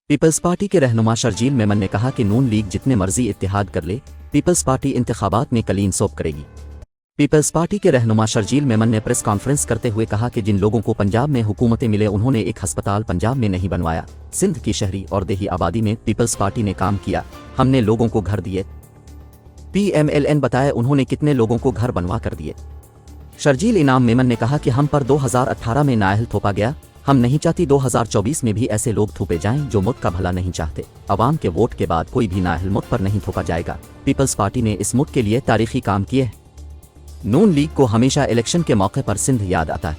Peoples party के रहनुमा शर्जील मेमन ने कहा कि नून लीग जितने मर्जी इत्तेहाद कर ले, पीपल्स पार्टी इंतखाबात में कलीन सोप करेगी। पीपल्स पार्टी के रहनुमा शर्जील मेमन ने प्रेस कॉन्फ्रेंस करते हुए कहा कि जिन लोगों को पंजाब में हुकूमतें मिले उन्होंने एक अस्पताल पंजाब में नहीं बनवाया। सिंध की शहरी और देही आबादी में पीपल्स पार्टी ने काम किया, हमने लोगों को घर दिए। PMLN बताया उन्होंने कितने लोगों को घर बनवा कर दिए। शर्जील इनाम मेमन ने कहा कि हम पर 2018 में नाअहल थोपा गया, हम नहीं चाहती 2024 में भी ऐसे लोग थोपे जाएं जो मुल्क का भला नहीं चाहते। अवाम के वोट के बाद कोई भी नाअहल मुल्क पर नहीं थोपा जाएगा। पीपल्स पार्टी ने इस मुल्क के लिए तारीखी काम किए हैं। नून लीग को हमेशा इलेक्शन के मौके पर सिंध याद आता है।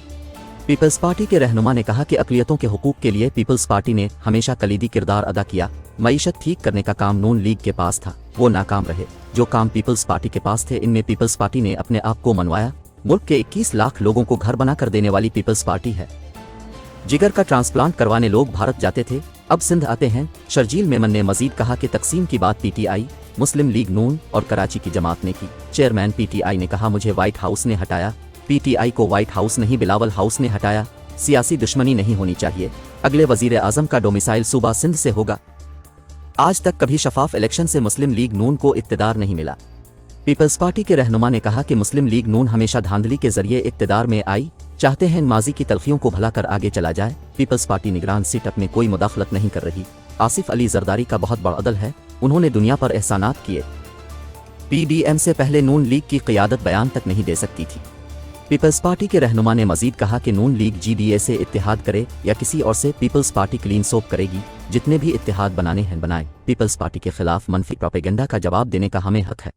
पीपल्स पार्टी के रहनुमा ने कहा कि अक़लियतों के हुकूक के लिए पीपल्स पार्टी ने हमेशा कलीदी किरदार अदा किया। मईशत ठीक करने का काम नून लीग के पास था, वो नाकाम रहे। जो काम पीपल्स पार्टी के पास थे इनमें पीपल्स पार्टी ने अपने आप को मनवाया। मुल्क के 21 लाख लोगों को घर बना कर देने वाली पीपल्स पार्टी है। जिगर का ट्रांसप्लांट करवाने लोग भारत जाते थे, अब सिंध आते हैं। शर्जील मेमन ने मजीद कहा कि तकसीम की बात PTI, मुस्लिम लीग नून और कराची की जमात ने की। चेयरमैन PTI ने कहा मुझे व्हाइट हाउस ने हटाया। PTI को व्हाइट हाउस नहीं बिलावल हाउस ने हटाया। सियासी दुश्मनी नहीं होनी चाहिए। अगले वजीर आजम का डोमिसाइल सूबा सिंध से होगा। आज तक कभी शफाफ इलेक्शन से मुस्लिम लीग नून को इक्तदार नहीं मिला। पीपल्स पार्टी के रहनुमा ने कहा कि मुस्लिम लीग नून हमेशा धांधली के जरिए इक्तदार में आई, चाहते हैं माजी की तलखियों को भला कर आगे चला जाए। पीपल्स पार्टी निगरान सीटअप में कोई मुदाखलत नहीं कर रही। आसिफ अली जरदारी का बहुत बड़ा अदल है, उन्होंने दुनिया पर एहसानात किए। PDM से पहले नून लीग की क़ियादत बयान तक नहीं दे सकती थी। पीपल्स पार्टी के रहनुमा ने मजीद कहा कि नून लीग GDA से इत्तेहाद करे या किसी और से, पीपल्स पार्टी क्लीन सोप करेगी। जितने भी इत्तेहाद बनाने हैं बनाए। पीपल्स पार्टी के खिलाफ मनफी प्रोपेगेंडा का जवाब देने का हमें हक है।